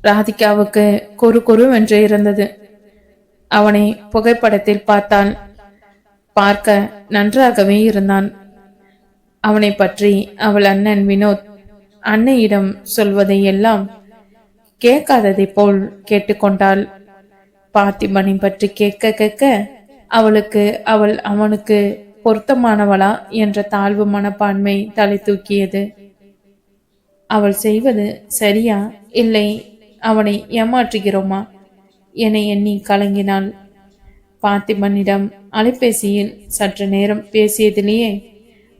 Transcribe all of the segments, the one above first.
ராதிகாவுக்கு குறுவென்று இருந்தது. அவனை புகைப்படத்தில் பார்த்தால் பார்க்க நன்றாகவே இருந்தான். அவனை பற்றி அவள் அண்ணன் வினோத் அன்னையிடம் சொல்வதை எல்லாம் கேட்காததை போல் கேட்டுக்கொண்டாள். பார்த்திபனை பற்றி கேட்க கேட்க அவளுக்கு அவனுக்கு பொருத்தமானவளா என்ற தாழ்வு மனப்பான்மை தலை தூக்கியது. அவள் செய்வது சரியா இல்லை அவனை ஏமாற்றுகிறோமா என எண்ணி கலங்கினாள். பார்த்திபனிடம் அலைபேசியில் சற்று நேரம் பேசியதிலேயே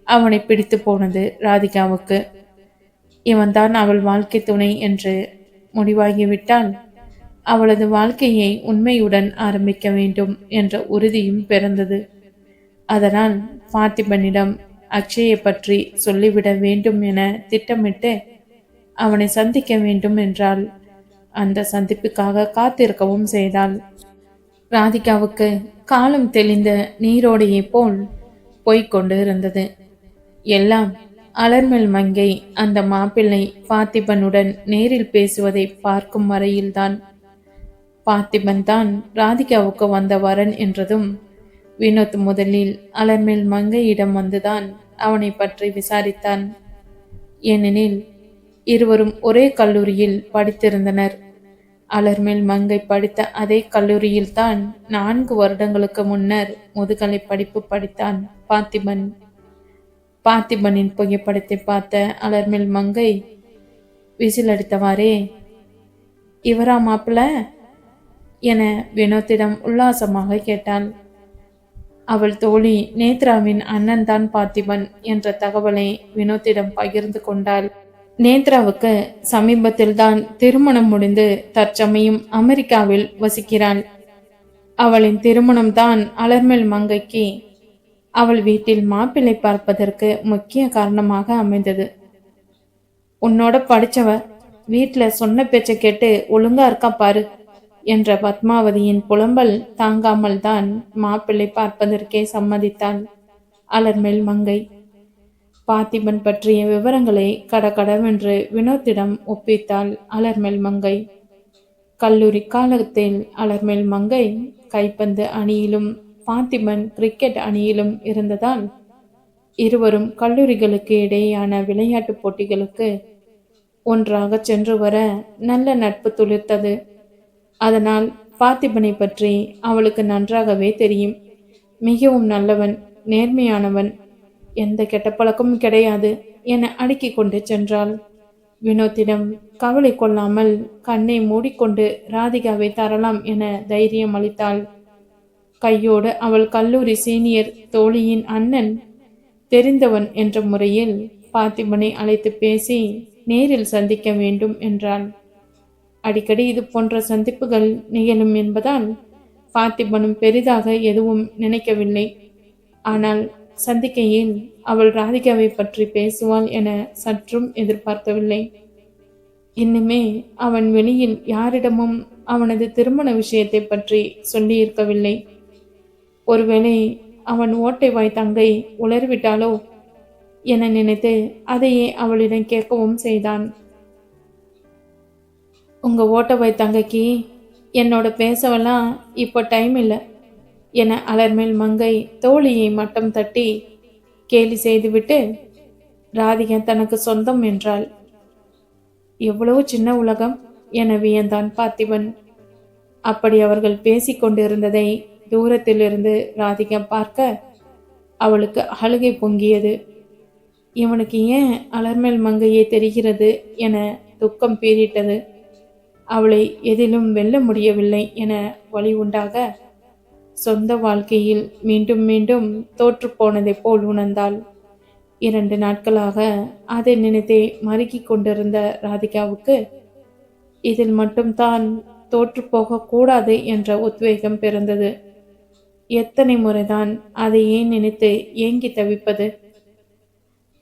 அவனை பிடித்து போனது ராதிகாவுக்கு. இவன்தான் அவள் வாழ்க்கை துணை என்று முடிவாகிவிட்டால் அவளது வாழ்க்கையை உண்மையுடன் ஆரம்பிக்க வேண்டும் என்ற உறுதியும் பிறந்தது. அதனால் பார்த்திபனிடம் அக்ஷயை பற்றி சொல்லிவிட வேண்டும் என திட்டமிட்டு அவனை சந்திக்க வேண்டும் என்றால் அந்த சந்திப்புக்காக காத்திருக்கவும் செய்தாள். ராதிகாவுக்கு காலம் தெளிந்த நீரோடையை போல் போய்கொண்டு இருந்தது. எல்லாம் அலர்மெல் மங்கை அந்த மாப்பிள்ளை பார்த்திபனுடன் நேரில் பேசுவதை பார்க்கும் வரையில்தான். பார்த்திபன் தான் ராதிகாவுக்கு வந்த வரன் என்றதும் வினோத் முதலில் அலர்மேல் மங்கையிடம் வந்துதான் அவனை பற்றி விசாரித்தான். ஏனெனில் இருவரும் ஒரே கல்லூரியில் படித்திருந்தனர். அலர்மேல் மங்கை படித்த அதே கல்லூரியில்தான் 4 வருடங்களுக்கு முன்னர் முதுகலை படிப்பு படித்தான் பார்த்திபன். பார்த்திபனின் புகைப்படத்தை பார்த்த அலர்மேல் மங்கை விசிலடித்தவாறே, இவரா மாப்பிள்ள என வினோத்திடம் உல்லாசமாக கேட்டாள். அவள் தோழி நேத்ராவின் அண்ணன் தான் பார்த்திபன் என்ற தகவலை வினோத்திடம் பகிர்ந்து கொண்டாள். நேத்ராவுக்கு சமீபத்தில்தான் திருமணம் முடிந்து தற்சமயம் அமெரிக்காவில் வசிக்கிறாள். அவளின் திருமணம்தான் அலர்மேல் மங்கைக்கு அவள் வீட்டில் மாப்பிள்ளை பார்ப்பதற்கு முக்கிய காரணமாக அமைந்தது. உன்னோட படிச்சவ வீட்டில் சொன்ன பேச்சை கேட்டு ஒழுங்கா இருக்கா பாரு என்ற பத்மாவதியின் புலம்பல் தாங்காமல் தான் மாப்பிள்ளை பார்ப்பதற்கே சம்மதித்தாள் அலர்மேல் மங்கை. பார்த்திபன் பற்றிய விவரங்களை கடகடவென்று வினோத்திடம் ஒப்பித்தாள் அலர்மேல் மங்கை. கல்லூரி காலத்தில் அலர்மேல் மங்கை கைப்பந்து அணியிலும் பார்த்திபன் கிரிக்கெட் அணியிலும் இருந்ததால் இருவரும் கல்லூரிகளுக்கு இடையேயான விளையாட்டுப் போட்டிகளுக்கு ஒன்றாக சென்று வர நல்ல நட்பு துளிர்த்தது. அதனால் பார்த்திபனை பற்றி அவளுக்கு நன்றாகவே தெரியும். மிகவும் நல்லவன், நேர்மையானவன், எந்த கெட்ட பழக்கமும் கிடையாது என அடுக்கிக் கொண்டு சென்றாள். வினோத்திடம் கவலை கொள்ளாமல் கண்ணை மூடிக்கொண்டு ராதிகாவை தரலாம் என தைரியம் அளித்தாள். கையோடு அவள் கல்லூரி சீனியர் தோழியின் அண்ணன் தெரிந்தவன் என்ற முறையில் பார்த்திபனை அழைத்து பேசி நேரில் சந்திக்க வேண்டும் என்றாள். அடிக்கடி இது போன்ற சந்திப்புகள் நிகழும் என்பதால் பார்த்திபனும் பெரிதாக எதுவும் நினைக்கவில்லை. ஆனால் சந்திக்கையில் அவள் ராதிகாவை பற்றி பேசுவாள் என சற்றும் எதிர்பார்க்கவில்லை. இன்னுமே அவன் வெளியில் யாரிடமும் அவனது திருமண விஷயத்தை பற்றி சொல்லியிருக்கவில்லை. ஒருவேளை அவன் ஓட்டை வாய் தங்கை உளறிவிட்டாளோ என நினைத்து அதையே அவளிடம் கேட்கவும் செய்தான். உங்க ஓட்டவாய் தங்கைக்கு என்னோட பேசவெல்லாம் இப்போ டைம் இல்லை என அலர்மேல் மங்கை தோழியை மட்டம் தட்டி கேலி செய்துவிட்டு ராதிகா தனக்கு சொந்தம் என்றாள். எவ்வளவு சின்ன உலகம் என வியந்தான் பார்த்திபன். அப்படி அவர்கள் பேசிக்கொண்டிருந்ததை தூரத்திலிருந்து ராதிகா பார்க்க அவளுக்கு அழுகை பொங்கியது. இவனுக்கு ஏன் அலர்மேல் மங்கையே தெரிகிறது என துக்கம் பீறிட்டது. அவளை எதிலும் வெல்ல முடியவில்லை என வழி உண்டாக சொந்த வாழ்க்கையில் மீண்டும் மீண்டும் தோற்று போனதை போல் உணர்ந்தாள். 2 நாட்களாக அதை நினைத்தே மறுக்கிக் கொண்டிருந்த ராதிகாவுக்கு இதில் மட்டும் தான் தோற்று போகக்கூடாது என்ற உத்வேகம் பிறந்தது. எத்தனை முறைதான் அதை ஏன் நினைத்து ஏங்கி தவிப்பது?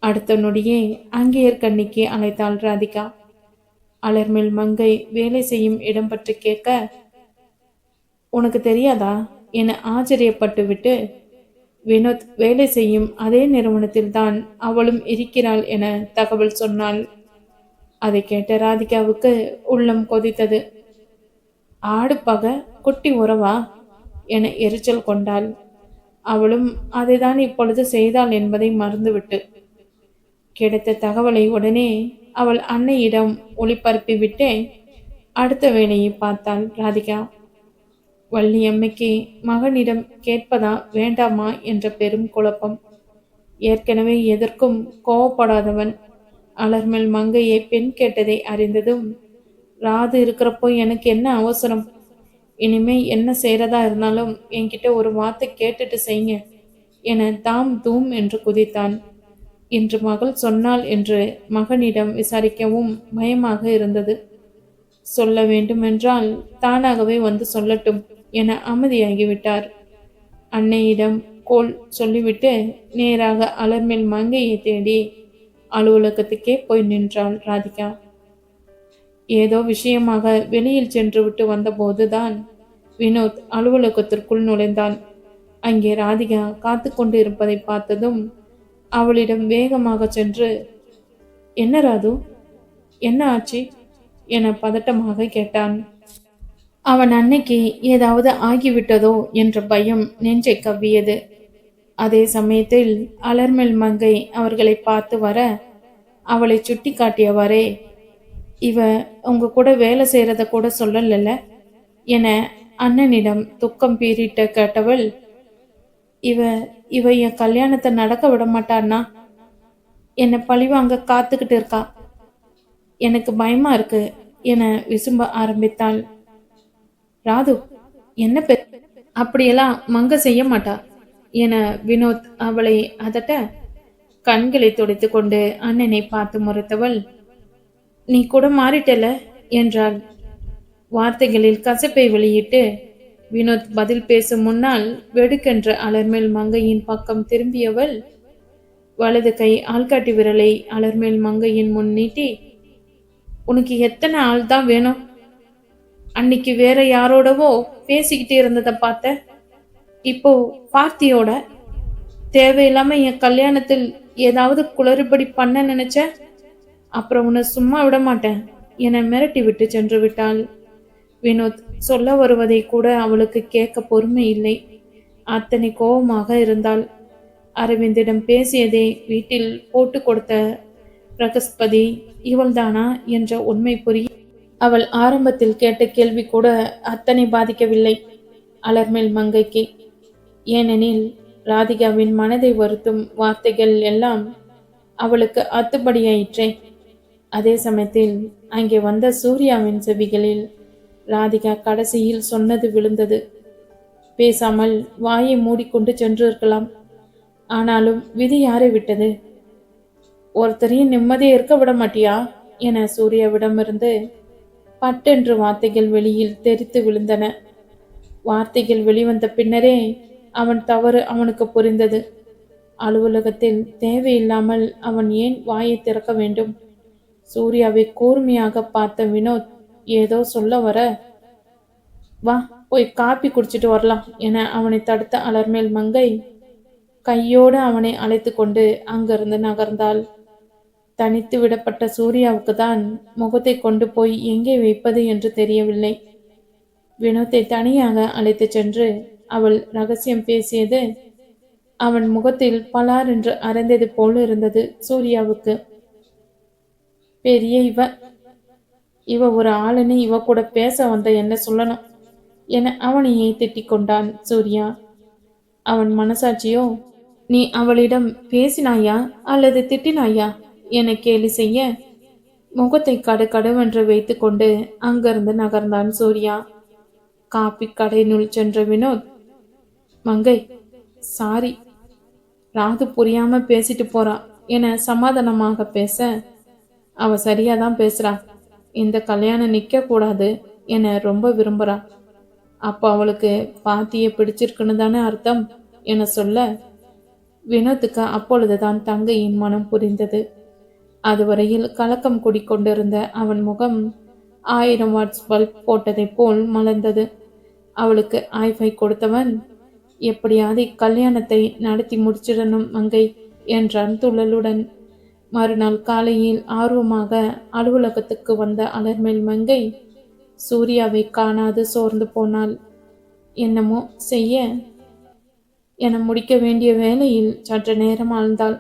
அடுத்த நொடியே அங்கேயர் கண்ணிக்கு அழைத்தாள் ராதிகா. அலர்மேல் மங்கை வேலை செய்யும் இடம் பற்றி கேட்க, உனக்கு தெரியாதா என ஆச்சரியப்பட்டு விட்டு வினோத் வேலை செய்யும் அதே நிறுவனத்தில் தான் அவளும் இருக்கிறாள் என தகவல் சொன்னாள். அதை கேட்ட ராதிகாவுக்கு உள்ளம் கொதித்தது. ஆடு பகை குட்டி உறவா என எரிச்சல் கொண்டாள். அவளும் அதைதான் இப்பொழுது செய்தாள் என்பதை மறந்துவிட்டு கிடைத்த தகவலை உடனே அவள் அன்னையிடம் ஒளிபரப்பி விட்டே அடுத்த வேலையை பார்த்தாள் ராதிகா. வள்ளியம்மைக்கு மகனிடம் கேட்பதா வேண்டாமா என்ற பெரும் குழப்பம். ஏற்கனவே எதற்கும் கோவப்படாதவன் அலர்மேல் மங்கையை பெண் கேட்டதை அறிந்ததும், ராது இருக்கிறப்போ எனக்கு என்ன அவசரம், இனிமே என்ன செய்யறதா இருந்தாலும் என்கிட்ட ஒரு வார்த்தை கேட்டுட்டு செய்யுங்க என தாம் தூம் என்று குதித்தான். இன்று மகள் சொன்னாள் என்று மகனிடம் விசாரிக்கவும் பயமாக இருந்தது. சொல்ல வேண்டுமென்றால் தானாகவே வந்து சொல்லட்டும் என அமைதியாகிவிட்டார். அன்னையிடம் கோல் சொல்லிவிட்டு நேராக அலர்மேல் மங்கையை தேடி அலுவலகத்துக்கே போய் நின்றாள் ராதிகா. ஏதோ விஷயமாக வெளியில் சென்று விட்டு வந்தபோதுதான் வினோத் அலுவலகத்திற்குள் நுழைந்தான். அங்கே ராதிகா காத்து கொண்டு இருப்பதை பார்த்ததும் அவளிடம் வேகமாக சென்று, என்ன ராது, என்ன ஆச்சு என பதட்டமாக கேட்டான். அவன் அன்னைக்கு ஏதாவது ஆகிவிட்டதோ என்ற பயம் நெஞ்சை கவ்வியது. அதே சமயத்தில் அலர்மேல் மங்கை அவர்களை பார்த்து வர அவளை சுட்டி காட்டியவாறே, இவ உங்க கூட வேலை செய்யறத கூட சொல்லல என அண்ணனிடம் துக்கம் பீறிட்ட கேட்டவள், இவ இவ என் கல்யாணத்தை நடக்க விட மாட்டான்னா, என்னை பழிவாங்க காத்துக்கிட்டு இருக்கா, எனக்கு பயமா இருக்கு என விசும்ப ஆரம்பித்தாள். ராது, என்ன அப்படியெல்லாம் மங்க செய்ய மாட்டா என வினோத் அவளை அதட்ட கண்களை துடைத்து கொண்டு அண்ணனை பார்த்து முறைத்தவள், நீ கூட மாறிட்டல என்றாள். வார்த்தைகளில் கசப்பை வெளியிட்டு வினோத் பதில் பேசும் முன்னால் வெடுக்கென்ற அலர்மேல் மங்கையின் பக்கம் திரும்பியவள் வலது கை ஆள்காட்டி விரலை அலர்மேல் மங்கையின் முன் நீட்டி, உனக்கு எத்தனை ஆள் தான் வேணும்? அன்னைக்கு வேற யாரோடவோ பேசிக்கிட்டே இருந்ததை பார்த்த, இப்போ பார்த்தியோட தேவையில்லாம என் கல்யாணத்தில் ஏதாவது குளறுபடி பண்ண நினைச்ச, அப்புறம் உன்னை சும்மா விட மாட்டேன் என மிரட்டி விட்டு சென்று விட்டாள். வினோத் சொல்ல வருவதை கூட அவளுக்கு கேட்க பொறுமை இல்லை. அத்தனை கோபமாக இருந்தாள். அரவிந்திடம் பேசியதை வீட்டில் போட்டு கொடுத்த பிரகஸ்பதி இவள்தானா என்ற உண்மை புரிய அவள் ஆரம்பத்தில் கேட்ட கேள்வி கூட அத்தனை பாதிக்கவில்லை அலர்மேல் மங்கைக்கு. ஏனெனில் ராதிகாவின் மனதை வருத்தும் வார்த்தைகள் எல்லாம் அவளுக்கு அத்துப்படியாயிற்றே. அதே சமயத்தில் அங்கே வந்த சூர்யாவின் செவிகளில் ராதிகா கடைசியில் சொன்னது விழுந்தது. பேசாமல் வாயை மூடிக்கொண்டு சென்று இருக்கலாம். ஆனாலும் விதி யாரை விட்டது? ஒருத்தரையும் நிம்மதியை இருக்க விட மாட்டியா என சூர்யாவிடமிருந்து பட்டென்று வார்த்தைகள் வெளியில் தெரித்து விழுந்தன. வார்த்தைகள் வெளிவந்த பின்னரே அவன் தவறு அவனுக்கு புரிந்தது. அலுவலகத்தில் தேவையில்லாமல் அவன் ஏன் வாயை திறக்க வேண்டும்? சூர்யாவை கூர்மையாக பார்த்த வினோத் ஏதோ சொல்ல வர, வா போய் காப்பி குடிச்சிட்டு வரலாம் என அவனை தடுத்த அலர்மேல் மங்கை கையோடு அவனை அழைத்து கொண்டு அங்கிருந்து நகர்ந்தாள். தனித்து விடப்பட்ட சூர்யாவுக்கு தான் முகத்தை கொண்டு போய் எங்கே வைப்பது என்று தெரியவில்லை. வினோத்தை தனியாக அழைத்து சென்று அவள் ரகசியம் பேசியது அவன் முகத்தில் பலார் என்று அரைந்தது போல் இருந்தது சூர்யாவுக்கு. பெரிய இவ ஒரு ஆளுன்னு இவ கூட பேச வந்த என்ன சொல்லணும் என அவனையே திட்டிக் கொண்டான் சூர்யா. அவன் மனசாட்சியோ, நீ அவளிடம் பேசினாயா அல்லது திட்டினாயா என கேலி செய்ய முகத்தை கடுவென்று வைத்து கொண்டு அங்கிருந்து நகர்ந்தான் சூர்யா. காப்பி கடையினுள் சென்ற வினோத், மங்கை சாரி, ராது புரியாம பேசிட்டு போறா என சமாதானமாக பேச, அவ சரியாதான் பேசுறா, இந்த கல்யாணம் நிக்க கூடாது என ரொம்ப விரும்புறா, அப்போ அவளுக்கு பாத்தியை பிடிச்சிருக்குன்னு தானே அர்த்தம் என சொல்ல வினோத்துக்கு அப்பொழுதுதான் தங்கையின் மனம் புரிந்தது. அதுவரையில் கலக்கம் குடிக்கொண்டிருந்த அவன் முகம் 1000 வாட்ஸ் பல்ப் போட்டதை போல் மலர்ந்தது. அவளுக்கு ஆய்வை கொடுத்தவன், எப்படியாவது கல்யாணத்தை நடத்தி முடிச்சிடணும் மங்கை என்றான் துள்ளலுடன். மறுநாள் காலையில் ஆர்வமாக அலுவலகத்துக்கு வந்த அலர்மேல் மங்கை சூர்யாவை காணாது சோர்ந்து போனாள். என்னமோ செய்ய என முடிக்க வேண்டிய வேலையில் சற்று நேரம் ஆழ்ந்தாள்.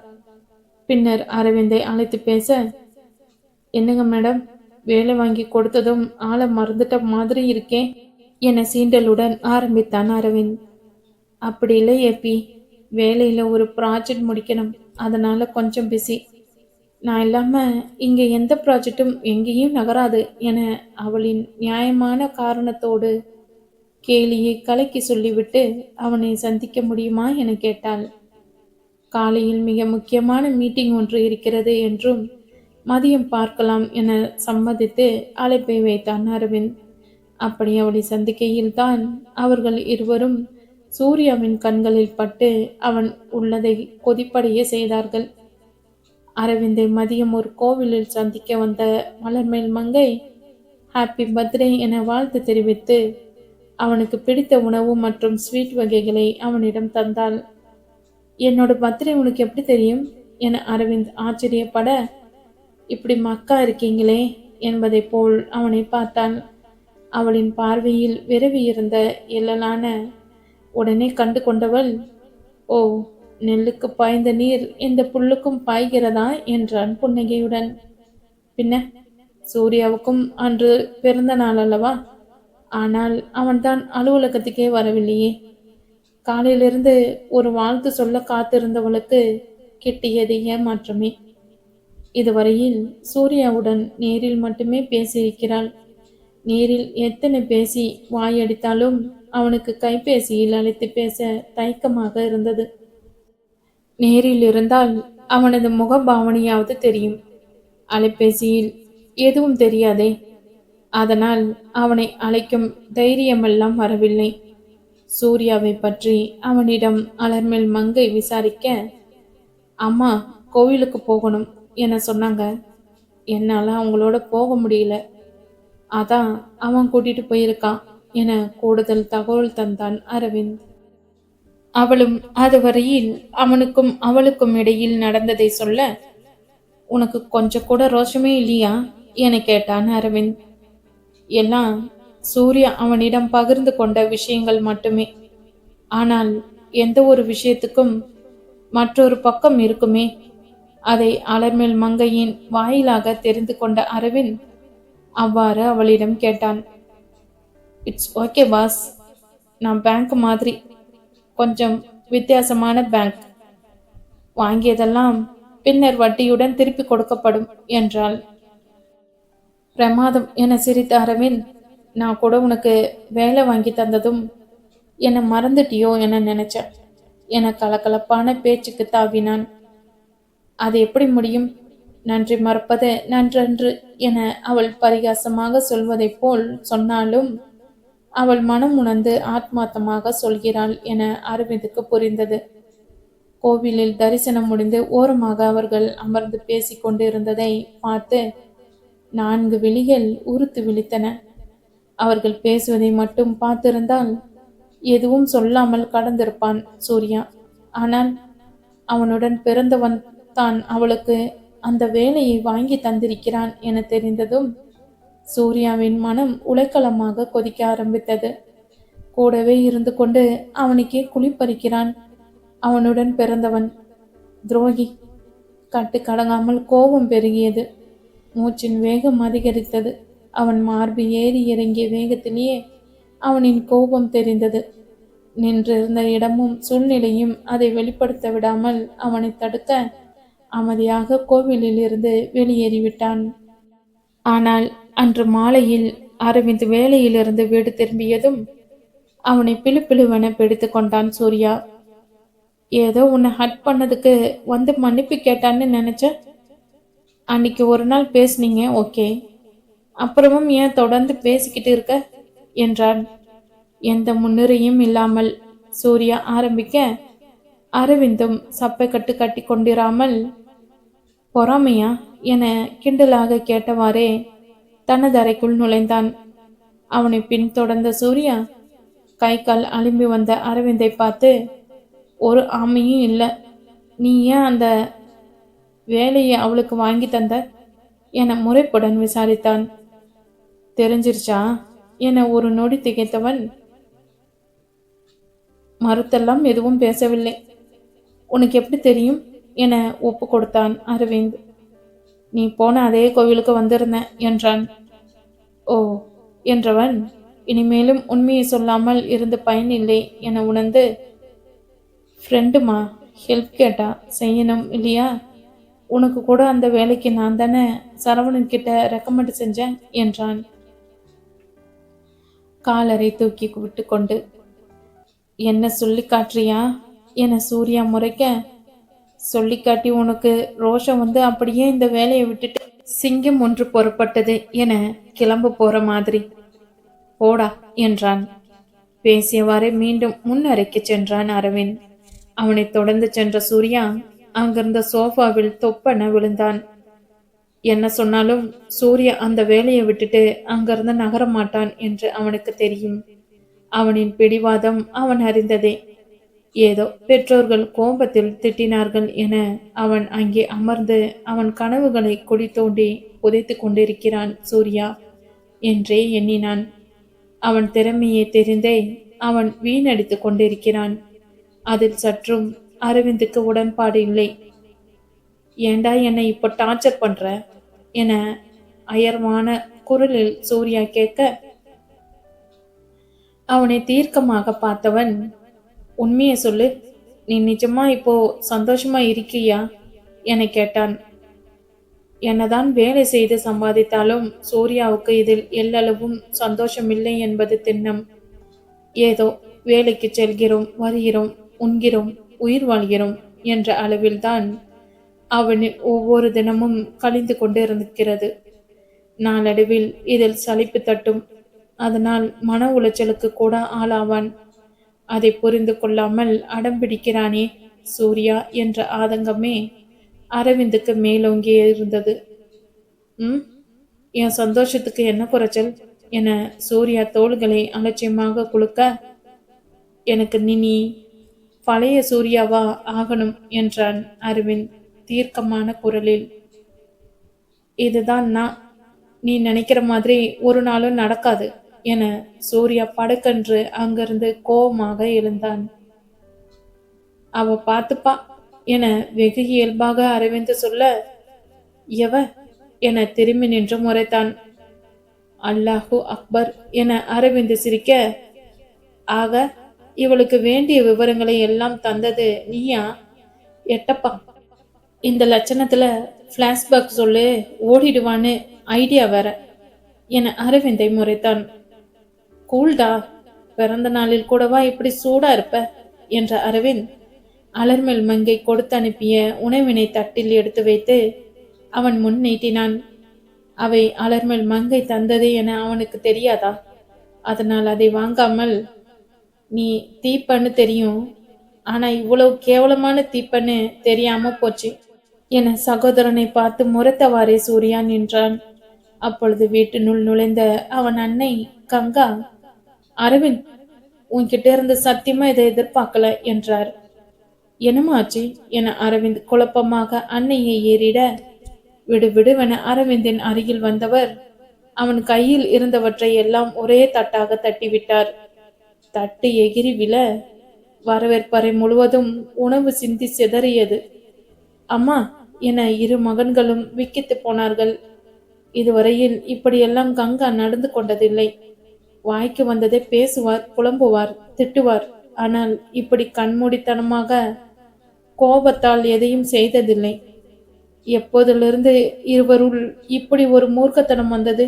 பின்னர் அரவிந்தை அழைத்து பேச, என்னங்க மேடம், வேலை வாங்கி கொடுத்ததும் ஆளை மறந்துட்ட மாதிரி இருக்கே என சீண்டலுடன் ஆரம்பித்தான் அரவிந்த். அப்படி இல்லை ஏபி, வேலையில் ஒரு ப்ராஜெக்ட் முடிக்கணும், அதனால கொஞ்சம் பிஸி. நான் இல்லாம இங்க எந்த ப்ராஜெக்டும் எங்கேயும் நகராது என அவளின் நியாயமான காரணத்தோடு கேலியை கலக்கி சொல்லிவிட்டு அவனை சந்திக்க முடியுமா என கேட்டாள். காலையில் மிக முக்கியமான மீட்டிங் ஒன்று இருக்கிறது என்றும் மதியம் பார்க்கலாம் என சம்மதித்து அழைப்பை வைத்தான் அரவிந்த். அப்படி அவளை சந்திக்கையில் தான் அவர்கள் இருவரும் சூர்யாவின் கண்களில் பட்டு அவன் உள்ளதை கொதிப்படைய செய்தார்கள். அரவிந்தை மதியம் ஒரு கோவிலில் சந்திக்க வந்த மலர்மேல் மங்கை ஹாப்பி பர்த்டே என வாழ்த்து தெரிவித்து அவனுக்கு பிடித்த உணவு மற்றும் ஸ்வீட் வகைகளை அவனிடம் தந்தாள். என்னோட பர்த்டே உனக்கு எப்படி தெரியும் என அரவிந்த் ஆச்சரியப்பட, இப்படி மக்கா இருக்கீங்களே என்பதை போல் அவனை பார்த்தான். அவளின் பார்வையில் விரவி இருந்த எழலான உடனே கண்டு கொண்டவள், ஓ, நெல்லுக்கு பாய்ந்த நீர் இந்த புல்லுக்கும் பாய்கிறதா என்றான் புன்னகையுடன். பின்ன சூர்யாவுக்கும் அன்று பிறந்த நாள் அல்லவா, ஆனால் அவன்தான் அலுவலகத்துக்கே வரவில்லையே. காலையிலிருந்து ஒரு வாழ்த்து சொல்ல காத்திருந்தவளுக்கு கிட்டியது ஏமாற்றமே. இதுவரையில் சூர்யாவுடன் நேரில் மட்டுமே பேசியிருக்கிறாள். நேரில் எத்தனை பேசி வாயடித்தாலும் அவனுக்கு கைபேசியில் அழைத்து பேச தயக்கமாக இருந்தது. நேரில் இருந்தால் அவனது முகபாவனையாவது தெரியும், அலைபேசியில் எதுவும் தெரியாதே. அதனால் அவனை அழைக்கும் தைரியமெல்லாம் வரவில்லை. சூர்யாவை பற்றி அவனிடம் அலர்மேல் மங்கை விசாரிக்க, அம்மா கோவிலுக்கு போகணும் என சொன்னாங்க, என்னால் அவங்களோட போக முடியல, அதான் அவன் கூட்டிட்டு போயிருக்கான் என கூடுதல் தகவல் தந்தான் அரவிந்த். அவளும் அதுவரையில் அவனுக்கும் அவளுக்கும் இடையில் நடந்ததை சொல்ல, உனக்கு கொஞ்சம் கூட ரோஷமே இல்லையா என கேட்டான் அரவிந்த். எல்லாம் சூர்யா அவனிடம் பகிர்ந்து கொண்ட விஷயங்கள் மட்டுமே. ஆனால் எந்த ஒரு விஷயத்துக்கும் மற்றொரு பக்கம் இருக்குமே, அதை அலர்மேல் மங்கையின் வாயிலாக தெரிந்து கொண்ட அரவிந்த் அவ்வாறு அவளிடம் கேட்டான். இட்ஸ் ஓகே பாஸ், நான் பேங்க் மாதிரி, கொஞ்சம் வித்தியாசமான பேங்க். வாங்கியதெல்லாம் பின்னர் வட்டியுடன் திருப்பி கொடுக்கப்படும் என்றாள். பிரமாதம் என சிரித்த அரவிந்த், நான் கூட உனக்கு வேலை வாங்கி தந்ததும் என்னை மறந்துட்டியோ என நினைச்சேன் என கலகலப்பான பேச்சுக்கு தாவினான். அது எப்படி முடியும், நன்றி மறப்பது நன்றன்று என அவள் பரிகாசமாக சொல்வதைப் போல் சொன்னாலும் அவள் மனம் உணர்ந்து ஆத்மார்த்தமாக சொல்கிறாள் என அரவிந்துக்கு புரிந்தது. கோவிலில் தரிசனம் முடிந்து ஓரமாக அவர்கள் அமர்ந்து பேசிக் கொண்டிருந்ததை பார்த்து 4 விழிகள் உறுத்து விழித்தன. அவர்கள் பேசுவதை மட்டும் பார்த்திருந்தால் எதுவும் சொல்லாமல் கடந்திருப்பான் சூர்யா. ஆனால் அவனுடன் பிறந்தவன் தான் அவளுக்கு அந்த வேலையை வாங்கி தந்திருக்கிறான் என தெரிந்ததும் சூர்யாவின் மனம் உலைக்களமாக கொதிக்க ஆரம்பித்தது. கூடவே இருந்து கொண்டு அவனுக்கே குளிப்பறிக்கிறான். அவனுடன் பிறந்தவன் துரோகி. கட்டு கடங்காமல் கோபம் பெருகியது. மூச்சின் வேகம் அதிகரித்தது. அவன் மார்பு ஏறி இறங்கிய வேகத்திலேயே அவனின் கோபம் தெரிந்தது. நின்றிருந்த இடமும் சூழ்நிலையும் அதை வெளிப்படுத்த விடாமல் அவனை தடுக்க அமைதியாக கோவிலில் இருந்து வெளியேறிவிட்டான். ஆனால் அன்று மாலையில் அரவிந்த் வேலையிலிருந்து வீடு திரும்பியதும் அவனை பிழுப்பிழுவென பிடித்து கொண்டான் சூர்யா. ஏதோ உன்னை ஹட் பண்ணதுக்கு வந்து மன்னிப்பு கேட்டான்னு நினைச்ச. அன்னைக்கு ஒரு நாள் பேசுனீங்க, ஓகே, அப்புறமும் ஏன் தொடர்ந்து பேசிக்கிட்டு இருக்க என்றான். எந்த முன்னுரையும் இல்லாமல் சூர்யா ஆரம்பிக்க அரவிந்தும் சப்பை கட்டு கட்டி கொண்டிராமல் பொறாமையா என கிண்டலாக கேட்டவாறே தனது அறைக்குள் நுழைந்தான். அவனை பின்தொடர்ந்த சூர்யா கை கால் அலும்பி வந்த அரவிந்தை பார்த்து, ஒரு ஆமையும் இல்லை, நீ ஏன் அந்த வேலையை அவளுக்கு வாங்கி தந்த என முறைப்புடன் விசாரித்தான். தெரிஞ்சிருச்சா என ஒரு நொடி திகைத்தவன் மறுத்தெல்லாம் எதுவும் பேசவில்லை. உனக்கு எப்படி தெரியும் என ஒப்பு கொடுத்தான் அரவிந்த். நீ போன அதே கோவிலுக்கு வந்திருந்த என்றான். ஓ என்றவன் இனிமேலும் உண்மையை சொல்லாமல் இருந்து பயனில்லை என உணர்ந்து, ஃப்ரெண்டுமா, ஹெல்ப் கேட்டா செய்யணும் இல்லையா? உனக்கு கூட அந்த வேலைக்கு நான் தானே சரவணன் கிட்ட ரெக்கமெண்ட் செஞ்சேன் என்றான் காலரை தூக்கி விட்டு கொண்டு. என்ன சொல்லி காட்டுறியா என சூர்யா முறைக்க, சொல்லி காட்டி உனக்கு ரோஷம் வந்து அப்படியே இந்த வேலையை விட்டுட்டு சிங்கம் ஒன்று புறப்பட்டது என கிளம்ப போற மாதிரி போடா என்றான். பேசியவாறே மீண்டும் முன்னறைக்கு சென்றான் அரவிந்த். அவனை தொடர்ந்து சென்ற சூர்யா அங்கிருந்த சோஃபாவில் தொப்பென விழுந்தான். என்ன சொன்னாலும் சூர்யா அந்த வேலையை விட்டுட்டு அங்கிருந்து நகர மாட்டான் என்று அவனுக்கு தெரியும். அவனின் பிடிவாதம் அவன் அறிந்ததே. ஏதோ பெற்றோர்கள் கோபத்தில் திட்டினார்கள் என அவன் அங்கே அமர்ந்து அவன் கனவுகளை குடி தோண்டி புதைத்து கொண்டிருக்கிறான் சூர்யா என்றே எண்ணினான். அவன் திறமையை தெரிந்தே அவன் வீணடித்து கொண்டிருக்கிறான். அதில் சற்றும் அரவிந்துக்கு உடன்பாடு இல்லை. ஏண்டா என்னை இப்போ டார்ச்சர் பண்ற என அயர்வான குரலில் சூர்யா கேட்க, அவனை தீர்க்கமாக பார்த்தவன், உண்மையை சொல்லு, நீ நிஜமா இப்போ சந்தோஷமா இருக்கியா என கேட்டான். என்னதான் வேலை செய்து சம்பாதித்தாலும் சூர்யாவுக்கு இதில் எல்லளவும் சந்தோஷமில்லை என்பது திண்ணம். ஏதோ வேலைக்கு செல்கிறோம், வருகிறோம், உண்கிறோம், உயிர் வாழ்கிறோம் என்ற அளவில்தான் அவனின் ஒவ்வொரு தினமும் கழிந்து கொண்டிருக்கிறது. நாளடைவில் இதில் சலிப்பு தட்டும். அதனால் மன உளைச்சலுக்கு கூட ஆளாவான். அதை புரிந்து கொள்ளாமல் அடம்பிடிக்கிறானே சூர்யா என்ற ஆதங்கமே அரவிந்துக்கு மேலோங்கி இருந்தது. என் சந்தோஷத்துக்கு என்ன குறைச்சல் என சூர்யா தோள்களை அலட்சியமாக குலுக்க, எனக்கு நீ பழைய சூர்யாவா ஆகணும் என்றான் அரவிந்த் தீர்க்கமான குரலில். இதுதான் நான், நீ நினைக்கிற மாதிரி ஒரு நாளும் நடக்காது என சூர்யா படுக்கென்று அங்கிருந்து கோபமாக எழுந்தான். அவ பார்த்துப்பா என வெகு இயல்பாக அரவிந்து சொல்ல, எவ என திரும்பி நின்று முறைத்தான். அல்லாஹு அக்பர் என அரவிந்து சிரிக்க, ஆக இவளுக்கு வேண்டிய விவரங்களை எல்லாம் தந்தது நீயா? எட்டப்பா, இந்த லட்சணத்துல பிளாஷ்பேக் சொல்லு, ஓடிடுவான்னு ஐடியா வேற என அரவிந்தை முறைத்தான். கூல்டா, பிறந்த நாளில் கூடவா இப்படி சூடா இருப்ப என்ற அரவிந்த் அலர்மேல் மங்கை கொடுத்து அனுப்பிய உணவினை தட்டில் எடுத்து வைத்து அவன் முன் நீட்டினான். அவை அலர்மேல் மங்கை தந்தது என அவனுக்கு தெரியாதா? அதனால் அதை வாங்காமல், நீ தீப்பன்னு தெரியும், ஆனா இவ்வளவு கேவலமான தீப்பன்னு தெரியாம போச்சு என சகோதரனை பார்த்து முறைத்தவாறே சூர்யா நின்றான். அப்பொழுது வீட்டினுள் நுழைந்த அவன் அன்னை கங்கா, அரவிந்த், உன்கிட்ட இருந்து சத்தியமா இதை எதிர்பார்க்கல என்றார். என்னமாச்சு என அரவிந்த் குழப்பமாக அன்னையை ஏறிட, விடு விடுவென அரவிந்தின் அருகில் வந்தவர் அவன் கையில் இருந்தவற்றை எல்லாம் ஒரே தட்டாக தட்டிவிட்டார். தட்டு எகிரி விழ வரவேற்பறை முழுவதும் உணவு சிந்தி சிதறியது. அம்மா என இரு மகன்களும் விக்கித்து போனார்கள். இதுவரையில் இப்படியெல்லாம் கங்கா நடந்து கொண்டதில்லை. வாய்க்கு வந்ததை பேசுவார், புலம்புவார், திட்டுவார். ஆனால் இப்படி கண்மூடித்தனமாக கோபத்தால் எதையும் செய்ததில்லை. எப்போதிலிருந்து இருவருள் இப்படி ஒரு மூர்க்கத்தனம் வந்தது?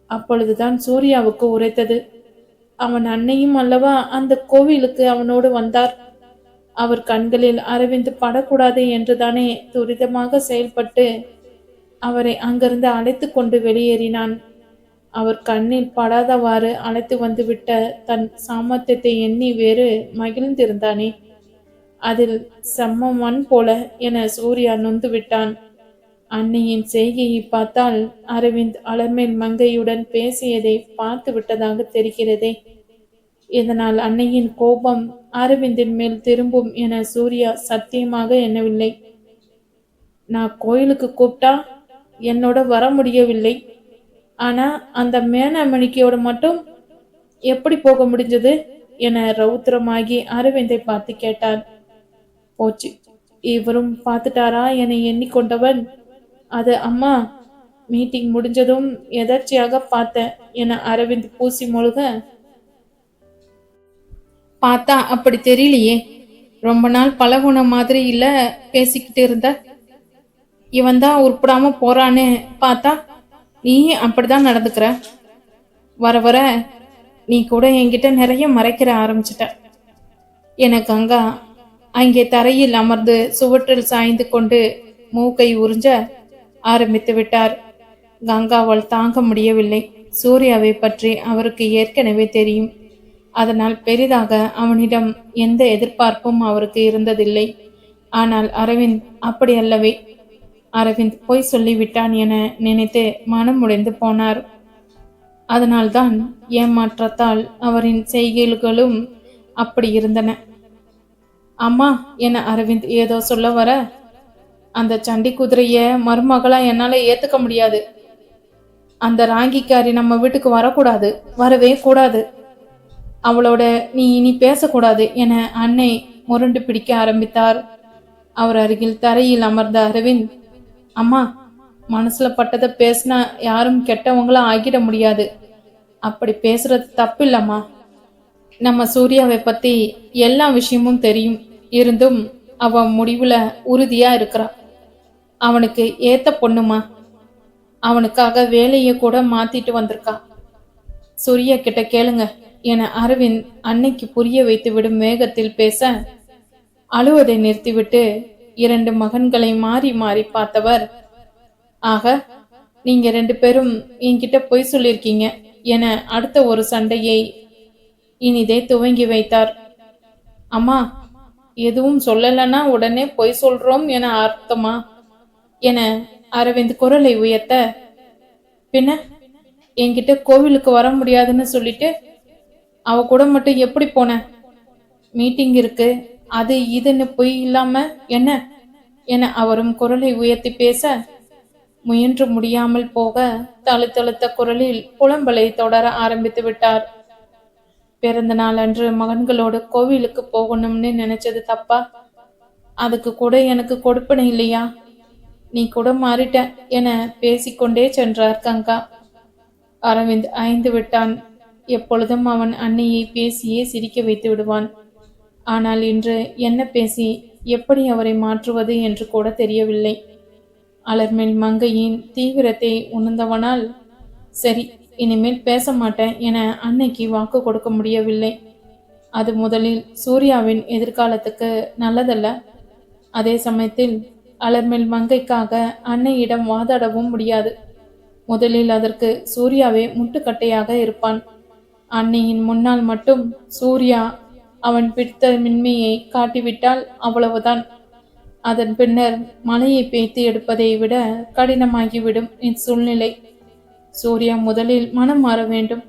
அப்பொழுதுதான் சூர்யாவுக்கு உரைத்தது. அவன் அன்னையும் அல்லவா அந்த கோவிலுக்கு அவனோடு வந்தார். அவர் கண்களில் அரவிந்த் படக்கூடாது என்றுதானே துரிதமாக செயல்பட்டு அவரை அங்கிருந்து அழைத்து கொண்டு வெளியேறினான். அவர் கண்ணில் படாதவாறு அழைத்து வந்துவிட்ட தன் சாமர்த்தியத்தை எண்ணி வேறு மகிழ்ந்திருந்தானே, அதில் செம்மன் போல என சூர்யா நொந்து விட்டான். அன்னையின் செய்கையை பார்த்தால் அரவிந்த் அலர்மேல் மங்கையுடன் பேசியதை பார்த்து விட்டதாக தெரிகிறதே. இதனால் அன்னையின் கோபம் அரவிந்தின் மேல் திரும்பும் என சூர்யா சத்தியமாக எண்ணவில்லை. நான் கோயிலுக்கு கூப்பிட்டா என்னோட வர முடியவில்லை. ஆனா அந்த மேனமணிக்கையோட மட்டும் எப்படி போக முடிஞ்சது என ரௌத்திரமாகி அரவிந்தை பார்த்து கேட்டார். போச்சு, இவரும் பார்த்துட்டாரா என எண்ணிக்கொண்டவன், அது அம்மா, மீட்டிங் முடிஞ்சதும் எதர்ச்சியாக பார்த்தேன் என அரவிந்த் பூசி மொழுக, பார்த்தா அப்படி தெரியலையே, ரொம்ப நாள் பழகுன மாதிரி இல்ல பேசிக்கிட்டு இருந்த, இவன் தான் உருப்படாம போறான்னு பார்த்தா நீ அப்படிதான் நடந்துக்கிற. வர வர நீ கூட என்கிட்ட நிறைய மறைக்கிற ஆரம்பிச்சிட்ட என கங்கா அங்கே தரையில் அமர்ந்து சுவற்றில் சாய்ந்து கொண்டு மூக்கை உறிஞ்ச ஆரம்பித்து விட்டார். கங்காவால் தாங்க முடியவில்லை. சூர்யாவை பற்றி அவருக்கு ஏற்கனவே தெரியும். அதனால் பெரிதாக அவனிடம் எந்த எதிர்பார்ப்பும் அவருக்கு இருந்ததில்லை. ஆனால் அரவிந்த் அப்படி அல்லவே. அரவிந்த் பொய் சொல்லிவிட்டான் என நினைத்து மனம் உடைந்து போனார். அதனால்தான் ஏமாற்றத்தால் அவரின் செய்கைகளும் அப்படி இருந்தன. அம்மா என அரவிந்த் ஏதோ சொல்ல வர, அந்த சண்டி குதிரைய மருமகளா என்னால ஏத்துக்க முடியாது. அந்த ராங்கிக்காரி நம்ம வீட்டுக்கு வரக்கூடாது, வரவே கூடாது. அவளோட நீ இனி பேசக்கூடாது என அன்னை முரண்டு பிடிக்க ஆரம்பித்தார். அவர் அருகில் தரையில் அமர்ந்த அரவிந்த், அம்மா, மனசுல பட்டதை பேசினா யாரும் கெட்டவங்களா ஆகிட முடியாது. அப்படி பேசுறது தப்பில்லம்மா. நம்ம சூர்யாவை பத்தி எல்லா விஷயமும் தெரியும். இருந்தும் அவ முடிவுல உறுதியா இருக்கிறா. அவனுக்கு ஏத்த பொண்ணுமா. அவனுக்காக வேலையை கூட மாத்திட்டு வந்திருக்கா. சூர்யா கிட்ட கேளுங்க என அரவிந்த் அன்னைக்கு புரிய வைத்து விடும் வேகத்தில் பேச, அழுவதை நிறுத்திவிட்டு 2 மகன்களை மாறி மாறி பார்த்தவர், ஆக நீங்க 2 பேரும் என்கிட்ட பொய் சொல்லியிருக்கீங்க என அடுத்த ஒரு சண்டையை இனிதே துவங்கி வைத்தார். அம்மா, எதுவும் சொல்லலன்னா உடனே பொய் சொல்றோம் என அர்த்தமா என அரவிந்த் குரலை உயர்த்த, பின்ன என்கிட்ட கோவிலுக்கு வர முடியாதுன்னு சொல்லிட்டு அவ கூட மட்டும் எப்படி போன? மீட்டிங் இருக்கு, அது இதுன்னு பொய் இல்லாம என்ன என அவரும் குரலை உயர்த்தி பேச, முயன்று முடியாமல் போக தழுத்தழுத்த குரலில் புலம்பலை தொடர ஆரம்பித்து விட்டார். பிறந்த நாள் அன்று மகன்களோடு கோவிலுக்கு போகணும்னு நினைச்சது தப்பா? அதுக்கு கூட எனக்கு கொடுப்பனை இல்லையா? நீ கூட மாறிட்ட என பேசிக்கொண்டே சென்றார் கங்கா. அரவிந்த் அயந்து விட்டான். எப்பொழுதும் அவன் அன்னையை பேசியே சிரிக்க வைத்து விடுவான். ஆனால் இன்று என்ன பேசி எப்படி அவரை மாற்றுவது என்று கூட தெரியவில்லை. அலர்மேல் மங்கையின் தீவிரத்தை உணர்ந்தவனால், சரி, இனிமேல் பேச மாட்டேன் என அன்னைக்கு வாக்கு கொடுக்க முடியவில்லை. அது முதலில் சூர்யாவின் எதிர்காலத்துக்கு நல்லதல்ல. அதே சமயத்தில் அலர்மேல் மங்கைக்காக அன்னையிடம் வாதாடவும் முடியாது. முதலில் அதற்கு சூர்யாவே முட்டுக்கட்டையாக இருப்பான். அன்னையின் முன்னால் மட்டும் சூர்யா அவன் பிடித்த மின்மையை காட்டிவிட்டால் அவ்வளவுதான். அதன் பின்னர் மலையை பேய்த்து எடுப்பதை விட கடினமாகிவிடும் இச்சூழ்நிலை. சூர்யா முதலில் மனம் மாற வேண்டும்.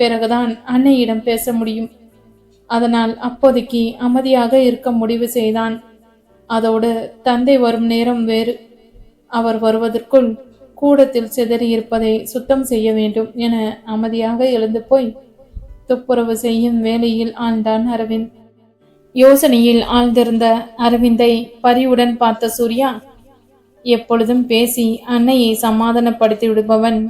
பிறகுதான் அன்னையிடம் பேச முடியும். அதனால் அப்போதைக்கு அமைதியாக இருக்க முடிவு செய்தான். அதோடு தந்தை வரும் நேரம் வேறு. அவர் வருவதற்குள் கூடத்தில் சிதறி இருப்பதை சுத்தம் செய்ய வேண்டும் என அமைதியாக எழுந்து போய் துப்புரவு செய்யும் வேலையில் ஆழ்ந்தான் அரவிந்த். யோசனையில் ஆழ்ந்திருந்த அரவிந்தை பரிவுடன் பார்த்த சூர்யா, எப்பொழுதும் பேசி அன்னையை சமாதானப்படுத்தி விடுபவன்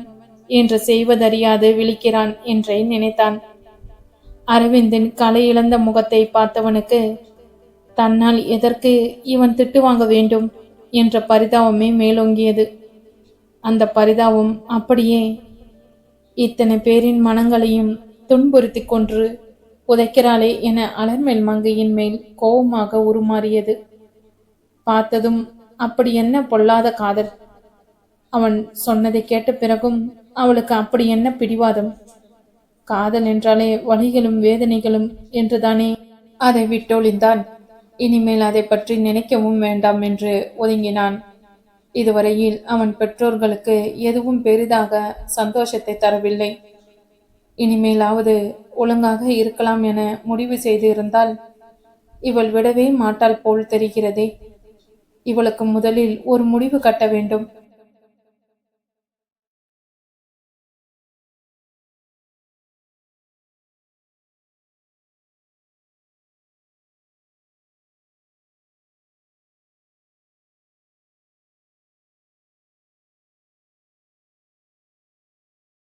என்று செய்வதறியாது விழிக்கிறான் என்றே நினைத்தான். அரவிந்தின் கலை இழந்த முகத்தை பார்த்தவனுக்கு தன்னால் எதற்கு இவன் திட்டு வாங்க வேண்டும் என்ற பரிதாபமே மேலோங்கியது. அந்த பரிதாபம் அப்படியே இத்தனை பேரின் மனங்களையும் துன்புறுத்தி கொன்று புதைக்கிறாளே என அலர்மேல் மங்கையின் மேல் கோபமாக உருமாறியது. பார்த்ததும் அப்படி என்ன பொல்லாத காதல்? அவன் சொன்னதை கேட்ட பிறகும் அவளுக்கு அப்படி என்ன பிடிவாதம்? காதல் என்றாலே வலிகளும் வேதனைகளும் என்றுதானே அதை விட்டொழிந்தான். இனிமேல் அதை பற்றி நினைக்கவும் வேண்டாம் என்று ஒதுங்கினான். இதுவரையில் அவன் பெற்றோர்களுக்கு எதுவும் பெரிதாக சந்தோஷத்தை தரவில்லை. இனிமேலாவது ஒழுங்காக இருக்கலாம் என முடிவு செய்து இருந்தால் இவள் விடவே மாட்டாள் போல் தெரிகிறதே. இவளுக்கு முதலில் ஒரு முடிவு கட்ட வேண்டும்.